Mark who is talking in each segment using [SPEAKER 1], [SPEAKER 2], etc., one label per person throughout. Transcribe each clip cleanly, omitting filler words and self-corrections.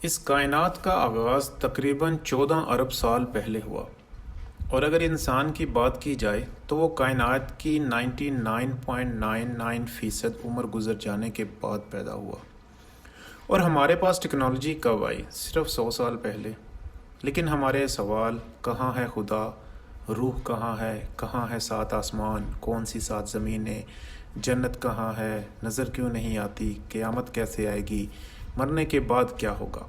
[SPEAKER 1] اس کائنات کا آغاز تقریباً 14 ارب سال پہلے ہوا، اور اگر انسان کی بات کی جائے تو وہ کائنات کی 99.99% عمر گزر جانے کے بعد پیدا ہوا۔ اور ہمارے پاس ٹیکنالوجی کب آئی؟ صرف 100 سال پہلے۔ لیکن ہمارے سوال، کہاں ہے خدا، روح کہاں ہے سات آسمان، کون سی سات زمینیں، جنت کہاں ہے، نظر کیوں نہیں آتی، قیامت کیسے آئے گی، مرنے کے بعد کیا ہوگا،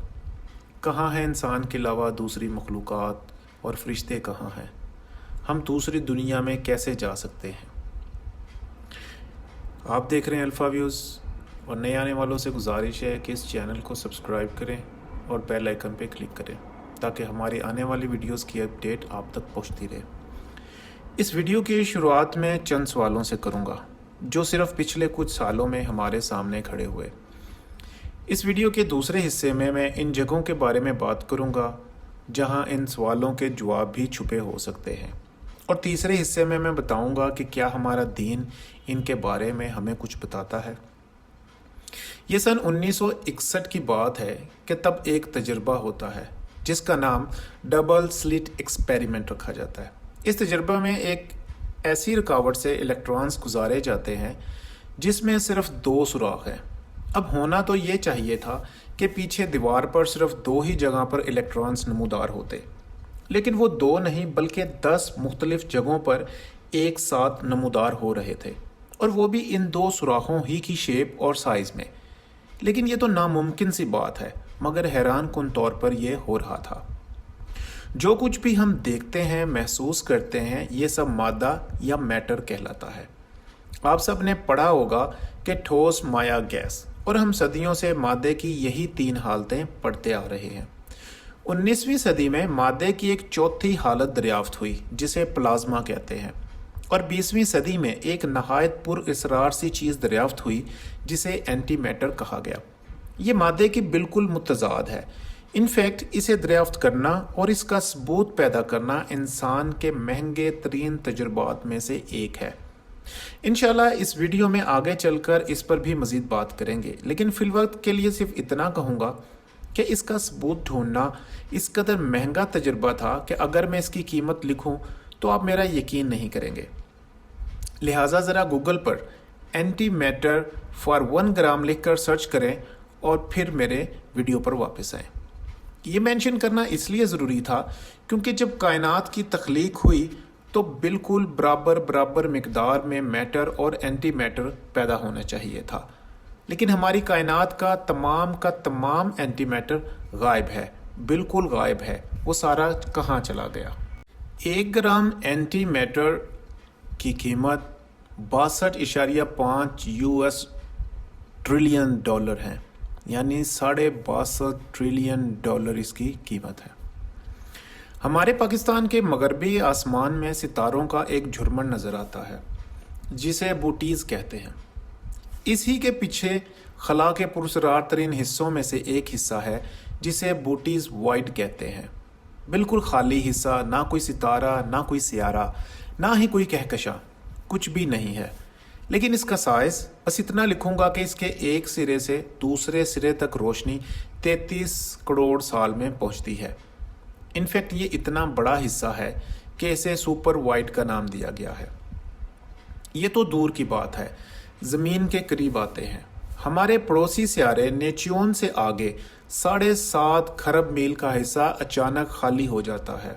[SPEAKER 1] کہاں ہے انسان کے علاوہ دوسری مخلوقات، اور فرشتے کہاں ہیں، ہم دوسری دنیا میں کیسے جا سکتے ہیں۔ آپ دیکھ رہے ہیں الفا ویوز، اور نئے آنے والوں سے گزارش ہے کہ اس چینل کو سبسکرائب کریں اور بیل آئیکن پہ کلک کریں تاکہ ہماری آنے والی ویڈیوز کی اپڈیٹ آپ تک پہنچتی رہے۔ اس ویڈیو کی شروعات میں چند سوالوں سے کروں گا جو صرف پچھلے کچھ سالوں میں ہمارے سامنے کھڑے ہوئے۔ اس ویڈیو کے دوسرے حصے میں ان جگہوں کے بارے میں بات کروں گا جہاں ان سوالوں کے جواب بھی چھپے ہو سکتے ہیں، اور تیسرے حصے میں بتاؤں گا کہ کیا ہمارا دین ان کے بارے میں ہمیں کچھ بتاتا ہے۔ یہ سن 1961 کی بات ہے کہ تب ایک تجربہ ہوتا ہے جس کا نام ڈبل سلٹ ایکسپیریمنٹ رکھا جاتا ہے۔ اس تجربہ میں ایک ایسی رکاوٹ سے الیکٹرانز گزارے جاتے ہیں جس میں صرف 2 سوراخ ہیں۔ اب ہونا تو یہ چاہیے تھا کہ پیچھے دیوار پر صرف 2 ہی جگہ پر الیکٹرانز نمودار ہوتے، لیکن وہ 2 نہیں بلکہ 10 مختلف جگہوں پر ایک ساتھ نمودار ہو رہے تھے، اور وہ بھی ان 2 سوراخوں ہی کی شیپ اور سائز میں۔ لیکن یہ تو ناممکن سی بات ہے، مگر حیران کن طور پر یہ ہو رہا تھا۔ جو کچھ بھی ہم دیکھتے ہیں، محسوس کرتے ہیں، یہ سب مادہ یا میٹر کہلاتا ہے۔ آپ سب نے پڑھا ہوگا کہ ٹھوس، مائع، گیس، اور ہم صدیوں سے مادے کی یہی 3 حالتیں پڑھتے آ رہے ہیں۔ 19ویں صدی میں مادے کی ایک چوتھی حالت دریافت ہوئی جسے پلازما کہتے ہیں، اور 20ویں صدی میں ایک نہایت پر اسرار سی چیز دریافت ہوئی جسے اینٹی میٹر کہا گیا۔ یہ مادے کی بالکل متضاد ہے۔ انفیکٹ اسے دریافت کرنا اور اس کا ثبوت پیدا کرنا انسان کے مہنگے ترین تجربات میں سے ایک ہے۔ انشاءاللہ اس ویڈیو میں آگے چل کر اس پر بھی مزید بات کریں گے، لیکن فی الوقت کے لیے صرف اتنا کہوں گا کہ اس کا ثبوت ڈھونڈنا اس قدر مہنگا تجربہ تھا کہ اگر میں اس کی قیمت لکھوں تو آپ میرا یقین نہیں کریں گے۔ لہٰذا ذرا گوگل پر اینٹی میٹر فار 1 گرام لکھ کر سرچ کریں اور پھر میرے ویڈیو پر واپس آئیں۔ یہ مینشن کرنا اس لیے ضروری تھا کیونکہ جب کائنات کی تخلیق ہوئی تو بالکل برابر مقدار میں میٹر اور اینٹی میٹر پیدا ہونا چاہیے تھا، لیکن ہماری کائنات کا تمام اینٹی میٹر غائب ہے، بالکل غائب ہے۔ وہ سارا کہاں چلا گیا؟ 1 گرام اینٹی میٹر کی قیمت 62.5 US ٹریلین ڈالر ہے، یعنی $62.5 ٹریلین اس کی قیمت ہے۔ ہمارے پاکستان کے مغربی آسمان میں ستاروں کا ایک جھرمٹ نظر آتا ہے جسے بوٹیز کہتے ہیں۔ اسی کے پیچھے خلا کے پراسرار ترین حصوں میں سے ایک حصہ ہے جسے بوٹیز وائڈ کہتے ہیں۔ بالکل خالی حصہ، نہ کوئی ستارہ، نہ کوئی سیارہ، نہ ہی کوئی کہکشاں، کچھ بھی نہیں ہے۔ لیکن اس کا سائز، بس اتنا لکھوں گا کہ اس کے ایک سرے سے دوسرے سرے تک روشنی 33 کروڑ سال میں پہنچتی ہے۔ انفیکٹ یہ اتنا بڑا حصہ ہے کہ اسے سپر وائٹ کا نام دیا گیا ہے۔ یہ تو دور کی بات ہے، زمین کے قریب آتے ہیں۔ ہمارے پڑوسی سیارے نیپچون سے آگے 7.5 کھرب میل کا حصہ اچانک خالی ہو جاتا ہے۔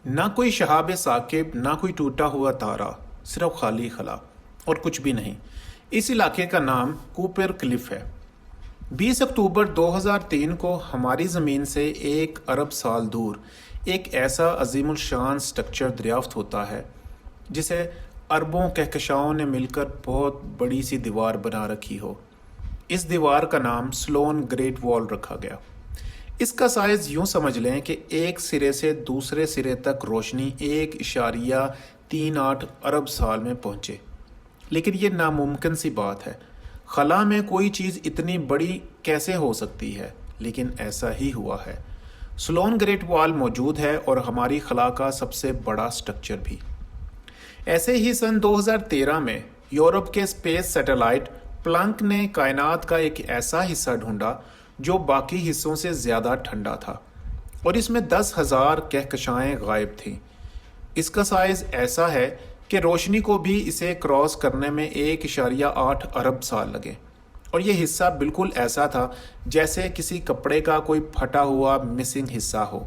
[SPEAKER 1] نہ کوئی شہاب ثاقب، نہ کوئی ٹوٹا ہوا تارا، صرف خالی خلا اور کچھ بھی نہیں۔ اس علاقے کا نام کوپر کلف ہے۔ 20 اکتوبر 2003 کو ہماری زمین سے 1 ارب سال دور ایک ایسا عظیم الشان سٹرکچر دریافت ہوتا ہے جسے اربوں کہکشاؤں نے مل کر بہت بڑی سی دیوار بنا رکھی ہو۔ اس دیوار کا نام سلون گریٹ وال رکھا گیا۔ اس کا سائز یوں سمجھ لیں کہ ایک سرے سے دوسرے سرے تک روشنی 1.38 ارب سال میں پہنچے۔ لیکن یہ ناممکن سی بات ہے۔ خلا میں کوئی چیز اتنی بڑی کیسے ہو سکتی ہے؟ لیکن ایسا ہی ہوا ہے۔ سلون گریٹ وال موجود ہے اور ہماری خلا کا سب سے بڑا سٹرکچر بھی۔ ایسے ہی سن 2013 میں یورپ کے اسپیس سیٹلائٹ پلانک نے کائنات کا ایک ایسا حصہ ڈھونڈا جو باقی حصوں سے زیادہ ٹھنڈا تھا، اور اس میں 10,000 کہکشائیں غائب تھیں۔ اس کا سائز ایسا ہے کہ روشنی کو بھی اسے کراس کرنے میں 1.8 ارب سال لگے، اور یہ حصہ بالکل ایسا تھا جیسے کسی کپڑے کا کوئی پھٹا ہوا مسنگ حصہ ہو،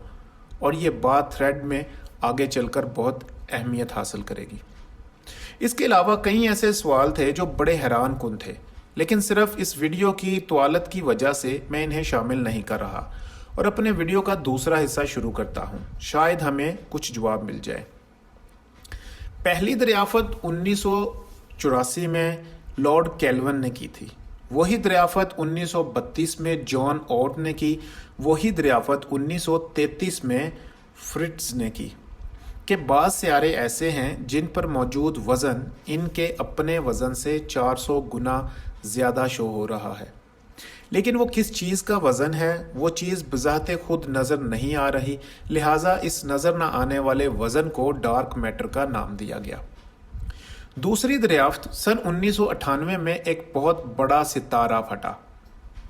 [SPEAKER 1] اور یہ بات تھریڈ میں آگے چل کر بہت اہمیت حاصل کرے گی۔ اس کے علاوہ کئی ایسے سوال تھے جو بڑے حیران کن تھے، لیکن صرف اس ویڈیو کی طوالت کی وجہ سے میں انہیں شامل نہیں کر رہا، اور اپنے ویڈیو کا دوسرا حصہ شروع کرتا ہوں، شاید ہمیں کچھ جواب مل جائے۔ پہلی دریافت 1984 میں لارڈ کیلون نے کی تھی، وہی دریافت 1932 میں جان اوٹ نے کی، وہی دریافت 1933 میں فرٹز نے کی کہ بعض سیارے ایسے ہیں جن پر موجود وزن ان کے اپنے وزن سے 400 گنا زیادہ شو ہو رہا ہے، لیکن وہ کس چیز کا وزن ہے وہ چیز بذات خود نظر نہیں آ رہی، لہٰذا اس نظر نہ آنے والے وزن کو ڈارک میٹر کا نام دیا گیا۔ دوسری دریافت سن 1998 میں ایک بہت بڑا ستارہ پھٹا،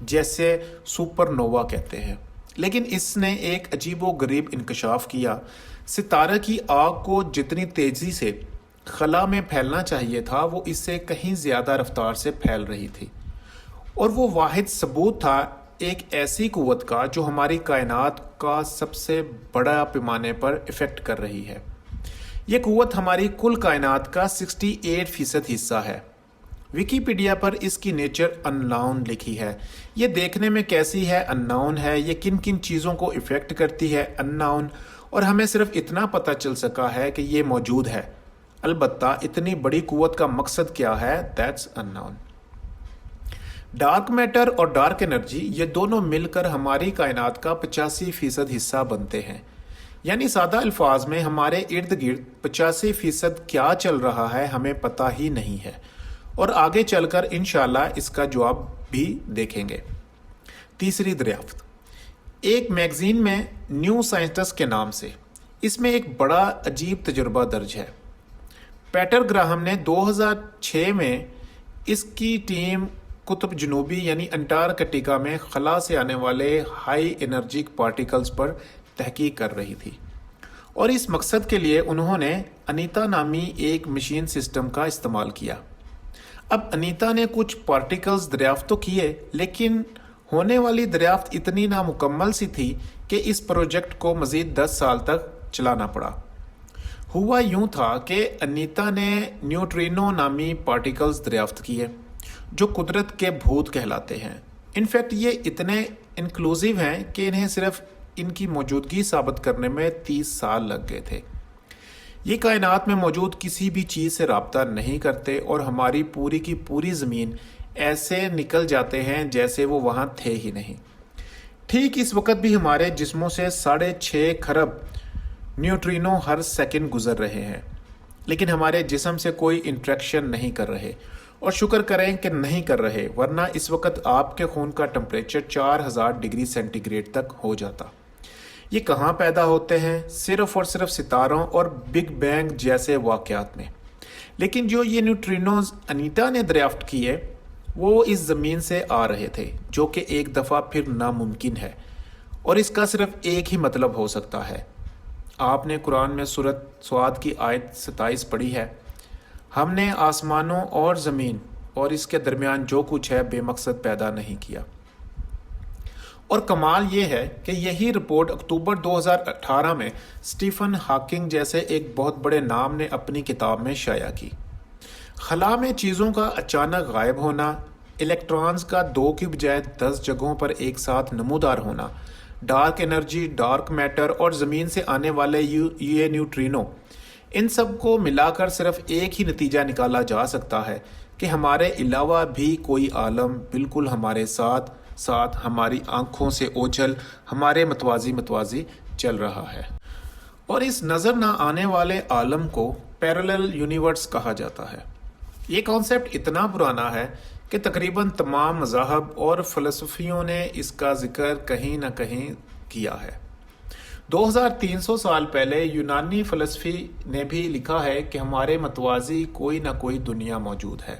[SPEAKER 1] جیسے سپر نووا کہتے ہیں، لیکن اس نے ایک عجیب و غریب انکشاف کیا۔ ستارہ کی آگ کو جتنی تیزی سے خلا میں پھیلنا چاہیے تھا وہ اس سے کہیں زیادہ رفتار سے پھیل رہی تھی، اور وہ واحد ثبوت تھا ایک ایسی قوت کا جو ہماری کائنات کا سب سے بڑا پیمانے پر افیکٹ کر رہی ہے۔ یہ قوت ہماری کل کائنات کا 68% حصہ ہے۔ ویکیپیڈیا پر اس کی نیچر ان ناؤن لکھی ہے۔ یہ دیکھنے میں کیسی ہے ان ناؤن ہے، یہ کن کن چیزوں کو افیکٹ کرتی ہے ان ناؤن، اور ہمیں صرف اتنا پتہ چل سکا ہے کہ یہ موجود ہے، البتہ اتنی بڑی قوت کا مقصد کیا ہے، that's unknown. Dark matter اور ڈارک انرجی یہ دونوں مل کر ہماری کائنات کا 85% حصہ بنتے ہیں، یعنی سادہ الفاظ میں ہمارے ارد گرد 85% کیا چل رہا ہے ہمیں پتہ ہی نہیں ہے، اور آگے چل کر انشاءاللہ اس کا جواب بھی دیکھیں گے۔ تیسری دریافت ایک میگزین میں نیو سائنٹسٹ کے نام سے، اس میں ایک بڑا عجیب تجربہ درج ہے۔ پیٹر گراہم نے 2006 میں اس کی ٹیم قطب جنوبی یعنی انٹارکٹیکا میں خلا سے آنے والے ہائی انرجی پارٹیکلز پر تحقیق کر رہی تھی، اور اس مقصد کے لیے انہوں نے انیتا نامی ایک مشین سسٹم کا استعمال کیا۔ اب انیتا نے کچھ پارٹیکلز دریافت تو کیے، لیکن ہونے والی دریافت اتنی نامکمل سی تھی کہ اس پروجیکٹ کو مزید 10 سال تک چلانا پڑا۔ ہوا یوں تھا کہ انیتا نے نیوٹرینو نامی پارٹیکلز دریافت کیے جو قدرت کے بھوت کہلاتے ہیں۔ انفیکٹ یہ اتنے انکلوزیو ہیں کہ انہیں صرف ان کی موجودگی ثابت کرنے میں 30 سال لگ گئے تھے۔ یہ کائنات میں موجود کسی بھی چیز سے رابطہ نہیں کرتے، اور ہماری پوری کی پوری زمین ایسے نکل جاتے ہیں جیسے وہ وہاں تھے ہی نہیں۔ ٹھیک اس وقت بھی ہمارے جسموں سے 6.5 کھرب نیوٹرینو ہر سیکنڈ گزر رہے ہیں، لیکن ہمارے جسم سے کوئی انٹریکشن نہیں کر رہے، اور شکر کریں کہ نہیں کر رہے، ورنہ اس وقت آپ کے خون کا ٹمپریچر 4000 ڈگری سینٹی گریڈ تک ہو جاتا۔ یہ کہاں پیدا ہوتے ہیں؟ صرف اور صرف ستاروں اور بگ بینگ جیسے واقعات میں۔ لیکن جو یہ نیوٹرینوز انیتا نے دریافت کیے وہ اس زمین سے آ رہے تھے، جو کہ ایک دفعہ پھر ناممکن ہے، اور اس کا صرف ایک ہی مطلب ہو سکتا ہے۔ آپ نے قرآن میں سورۃ صاد کی آیت 27 پڑھی ہے، ہم نے آسمانوں اور زمین اور اس کے درمیان جو کچھ ہے بے مقصد پیدا نہیں کیا۔ اور کمال یہ ہے کہ یہی رپورٹ اکتوبر 2018 میں اسٹیفن ہاکنگ جیسے ایک بہت بڑے نام نے اپنی کتاب میں شائع کی۔ خلا میں چیزوں کا اچانک غائب ہونا، الیکٹرانز کا 2 کی بجائے 10 جگہوں پر ایک ساتھ نمودار ہونا، ڈارک انرجی، ڈارک میٹر اور زمین سے آنے والے یہ نیوٹرینو، ان سب کو ملا کر صرف ایک ہی نتیجہ نکالا جا سکتا ہے کہ ہمارے علاوہ بھی کوئی عالم بالکل ہمارے ساتھ ساتھ ہماری آنکھوں سے اوجھل ہمارے متوازی چل رہا ہے، اور اس نظر نہ آنے والے عالم کو پیرالل یونیورس کہا جاتا ہے۔ یہ کانسیپٹ اتنا پرانا ہے کہ تقریباً تمام مذاہب اور فلسفیوں نے اس کا ذکر کہیں نہ کہیں کیا ہے۔ 2300 سال پہلے یونانی فلسفی نے بھی لکھا ہے کہ ہمارے متوازی کوئی نہ کوئی دنیا موجود ہے۔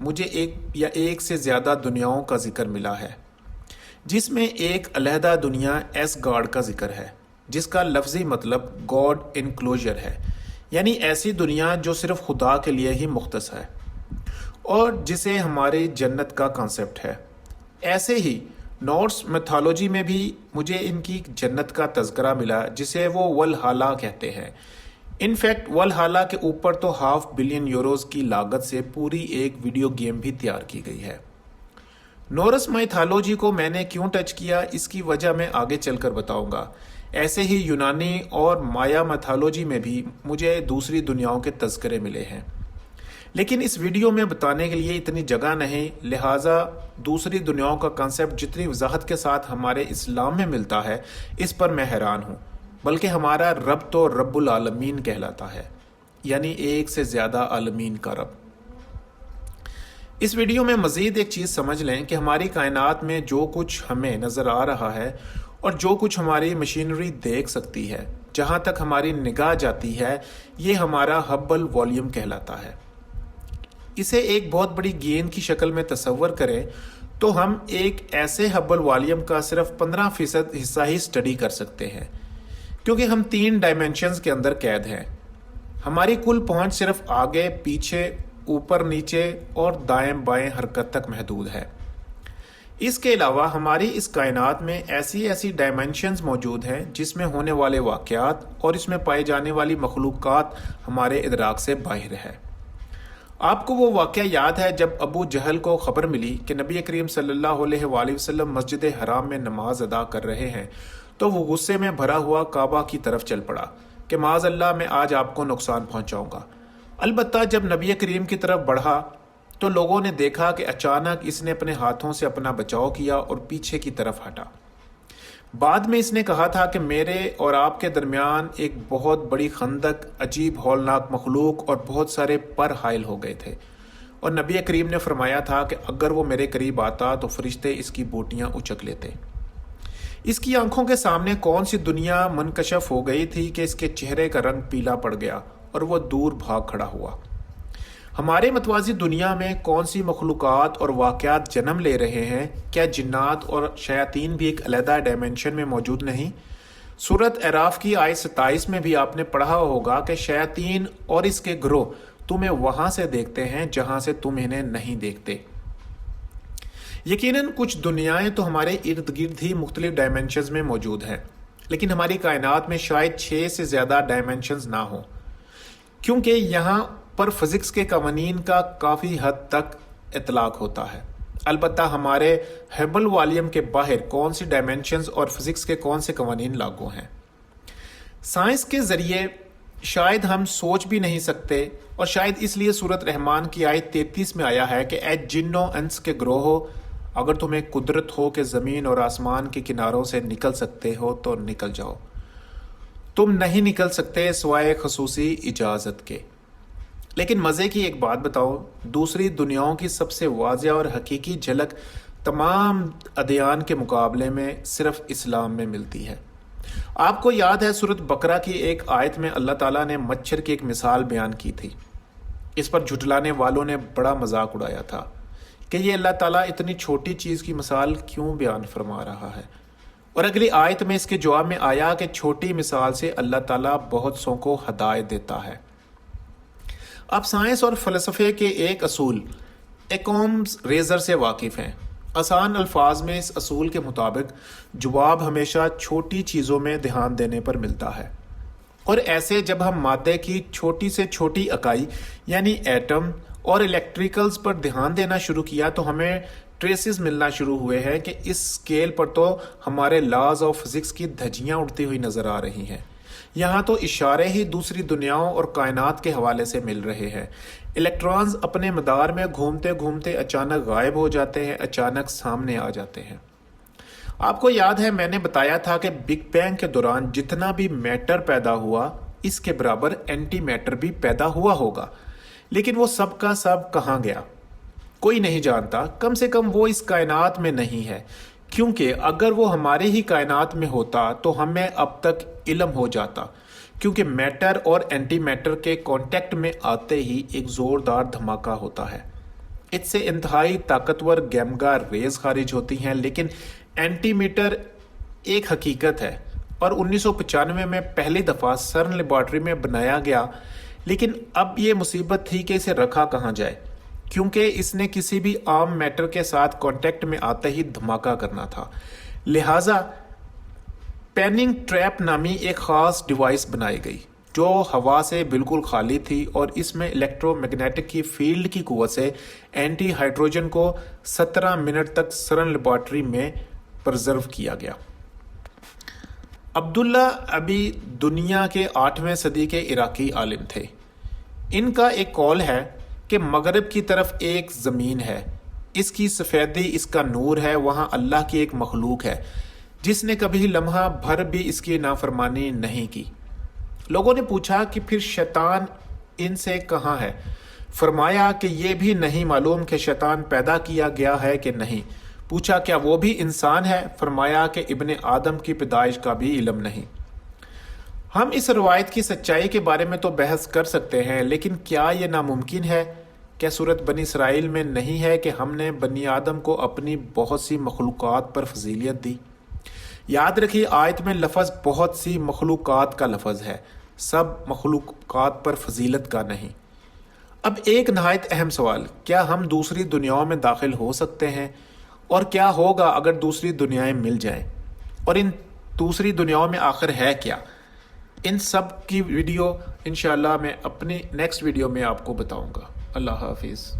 [SPEAKER 1] مجھے ایک یا ایک سے زیادہ دنیاؤں کا ذکر ملا ہے، جس میں ایک علیحدہ دنیا ایس گاڈ کا ذکر ہے، جس کا لفظی مطلب گاڈ انکلوژر ہے، یعنی ایسی دنیا جو صرف خدا کے لیے ہی مختص ہے اور جسے ہماری جنت کا کانسیپٹ ہے۔ ایسے ہی نورس میتھولوجی میں بھی مجھے ان کی جنت کا تذکرہ ملا، جسے وہ ولہالا کہتے ہیں۔ انفیکٹ ولہالا کے اوپر تو $500 ملین کی لاگت سے پوری ایک ویڈیو گیم بھی تیار کی گئی ہے۔ نورس میتھولوجی کو میں نے کیوں ٹچ کیا، اس کی وجہ میں آگے چل کر بتاؤں گا۔ ایسے ہی یونانی اور مایا میتھولوجی میں بھی مجھے دوسری دنیاؤں کے تذکرے ملے ہیں، لیکن اس ویڈیو میں بتانے کے لیے اتنی جگہ نہیں، لہٰذا دوسری دنیاؤں کا کانسیپٹ جتنی وضاحت کے ساتھ ہمارے اسلام میں ملتا ہے، اس پر میں حیران ہوں۔ بلکہ ہمارا رب تو رب العالمین کہلاتا ہے، یعنی ایک سے زیادہ عالمین کا رب۔ اس ویڈیو میں مزید ایک چیز سمجھ لیں کہ ہماری کائنات میں جو کچھ ہمیں نظر آ رہا ہے اور جو کچھ ہماری مشینری دیکھ سکتی ہے، جہاں تک ہماری نگاہ جاتی ہے، یہ ہمارا ہبل والیوم کہلاتا ہے۔ اسے ایک بہت بڑی گیند کی شکل میں تصور کریں تو ہم ایک ایسے ہبل والیوم کا صرف 15% حصہ ہی اسٹڈی کر سکتے ہیں، کیونکہ ہم 3 ڈائمینشنز کے اندر قید ہیں۔ ہماری کل پہنچ صرف آگے، پیچھے، اوپر نیچے اور دائیں بائیں حرکت تک محدود ہے۔ اس کے علاوہ ہماری اس کائنات میں ایسی ڈائمینشنز موجود ہیں جس میں ہونے والے واقعات اور اس میں پائے جانے والی مخلوقات ہمارے ادراک سے باہر ہے۔ آپ کو وہ واقعہ یاد ہے جب ابو جہل کو خبر ملی کہ نبی کریم صلی اللہ علیہ وآلہ وسلم مسجد حرام میں نماز ادا کر رہے ہیں، تو وہ غصے میں بھرا ہوا کعبہ کی طرف چل پڑا کہ معاذ اللہ میں آج آپ کو نقصان پہنچاؤں گا۔ البتہ جب نبی کریم کی طرف بڑھا تو لوگوں نے دیکھا کہ اچانک اس نے اپنے ہاتھوں سے اپنا بچاؤ کیا اور پیچھے کی طرف ہٹا۔ بعد میں اس نے کہا تھا کہ میرے اور آپ کے درمیان ایک بہت بڑی خندق، عجیب ہولناک مخلوق اور بہت سارے پر حائل ہو گئے تھے، اور نبی کریم نے فرمایا تھا کہ اگر وہ میرے قریب آتا تو فرشتے اس کی بوٹیاں اچک لیتے۔ اس کی آنکھوں کے سامنے کون سی دنیا منکشف ہو گئی تھی کہ اس کے چہرے کا رنگ پیلا پڑ گیا اور وہ دور بھاگ کھڑا ہوا۔ ہمارے متوازی دنیا میں کون سی مخلوقات اور واقعات جنم لے رہے ہیں؟ کیا جنات اور شیاطین بھی ایک علیحدہ ڈائمینشن میں موجود نہیں؟ سورۃ اعراف کی آیت 27 میں بھی آپ نے پڑھا ہوگا کہ شیاطین اور اس کے گروہ تمہیں وہاں سے دیکھتے ہیں جہاں سے تم انہیں نہیں دیکھتے۔ یقیناً کچھ دنیایں تو ہمارے ارد گرد ہی مختلف ڈائمینشنز میں موجود ہیں، لیکن ہماری کائنات میں شاید 6 سے زیادہ ڈائمینشنز نہ ہوں، کیونکہ یہاں پر فزکس کے قوانین کا کافی حد تک اطلاق ہوتا ہے۔ البتہ ہمارے ہبل والیوم کے باہر کون سی ڈائمینشنز اور فزکس کے کون سے قوانین لاگو ہیں، سائنس کے ذریعے شاید ہم سوچ بھی نہیں سکتے، اور شاید اس لیے سورۃ رحمان کی آیت 33 میں آیا ہے کہ اے جنوں انس کے گروہو، اگر تمہیں قدرت ہو کہ زمین اور آسمان کے کناروں سے نکل سکتے ہو تو نکل جاؤ، تم نہیں نکل سکتے سوائے خصوصی اجازت کے۔ لیکن مزے کی ایک بات بتاؤ، دوسری دنیاؤں کی سب سے واضح اور حقیقی جھلک تمام ادیان کے مقابلے میں صرف اسلام میں ملتی ہے۔ آپ کو یاد ہے سورۃ بقرہ کی ایک آیت میں اللہ تعالیٰ نے مچھر کی ایک مثال بیان کی تھی۔ اس پر جھٹلانے والوں نے بڑا مذاق اڑایا تھا کہ یہ اللہ تعالیٰ اتنی چھوٹی چیز کی مثال کیوں بیان فرما رہا ہے، اور اگلی آیت میں اس کے جواب میں آیا کہ چھوٹی مثال سے اللہ تعالیٰ بہت سوں کو ہدایت دیتا ہے۔ آپ سائنس اور فلسفے کے ایک اصول ایکومز ریزر سے واقف ہیں۔ آسان الفاظ میں اس اصول کے مطابق جواب ہمیشہ چھوٹی چیزوں میں دھیان دینے پر ملتا ہے، اور ایسے جب ہم مادے کی چھوٹی سے چھوٹی اکائی یعنی ایٹم اور الیکٹریکلز پر دھیان دینا شروع کیا تو ہمیں ٹریسز ملنا شروع ہوئے ہیں کہ اس سکیل پر تو ہمارے لاز آف فزکس کی دھجیاں اڑتی ہوئی نظر آ رہی ہیں۔ یہاں تو اشارے ہی دوسری دنیاؤں اور کائنات کے حوالے سے مل رہے ہیں۔ الیکٹرانز اپنے مدار میں گھومتے گھومتے اچانک غائب ہو جاتے ہیں، اچانک سامنے آ جاتے ہیں۔ آپ کو یاد ہے میں نے بتایا تھا کہ بگ بینگ کے دوران جتنا بھی میٹر پیدا ہوا اس کے برابر اینٹی میٹر بھی پیدا ہوا ہوگا، لیکن وہ سب کا سب کہاں گیا کوئی نہیں جانتا، کم سے کم وہ اس کائنات میں نہیں ہے، کیونکہ اگر وہ ہمارے ہی کائنات میں ہوتا تو ہمیں اب تک علم ہو جاتا، کیونکہ میٹر اور اینٹی میٹر کے کانٹیکٹ میں آتے ہی ایک زوردار دھماکہ ہوتا ہے۔ اس سے انتہائی طاقتور گیمگا ریز خارج ہوتی ہیں، لیکن اینٹی میٹر ایک حقیقت ہے اور 1995 میں پہلی دفعہ سرن لیبارٹری میں بنایا گیا، لیکن اب یہ مصیبت تھی کہ اسے رکھا کہاں جائے، کیونکہ اس نے کسی بھی عام میٹر کے ساتھ کانٹیکٹ میں آتے ہی دھماکہ کرنا تھا۔ لہٰذا پیننگ ٹریپ نامی ایک خاص ڈیوائس بنائی گئی جو ہوا سے بالکل خالی تھی، اور اس میں الیکٹرو میگنیٹک کی فیلڈ کی قوت سے اینٹی ہائیڈروجن کو 17 منٹ تک سرن لیبارٹری میں پرزرو کیا گیا۔ عبداللہ ابی دنیا کے 8ویں صدی کے عراقی عالم تھے۔ ان کا ایک قول ہے کہ مغرب کی طرف ایک زمین ہے، اس کی سفیدی اس کا نور ہے، وہاں اللہ کی ایک مخلوق ہے جس نے کبھی لمحہ بھر بھی اس کی نافرمانی نہیں کی۔ لوگوں نے پوچھا کہ پھر شیطان ان سے کہاں ہے؟ فرمایا کہ یہ بھی نہیں معلوم کہ شیطان پیدا کیا گیا ہے کہ نہیں۔ پوچھا کیا وہ بھی انسان ہے؟ فرمایا کہ ابن آدم کی پیدائش کا بھی علم نہیں۔ ہم اس روایت کی سچائی کے بارے میں تو بحث کر سکتے ہیں، لیکن کیا یہ ناممکن ہے؟ کیا صورت بنی اسرائیل میں نہیں ہے کہ ہم نے بنی آدم کو اپنی بہت سی مخلوقات پر فضیلت دی؟ یاد رکھیے آیت میں لفظ بہت سی مخلوقات کا لفظ ہے، سب مخلوقات پر فضیلت کا نہیں۔ اب ایک نہایت اہم سوال، کیا ہم دوسری دنیاؤں میں داخل ہو سکتے ہیں؟ اور کیا ہوگا اگر دوسری دنیایں مل جائیں؟ اور ان دوسری دنیاؤں میں آخر ہے کیا؟ ان سب کی ویڈیو انشاءاللہ میں اپنی نیکسٹ ویڈیو میں آپ کو بتاؤں گا۔ اللہ حافظ۔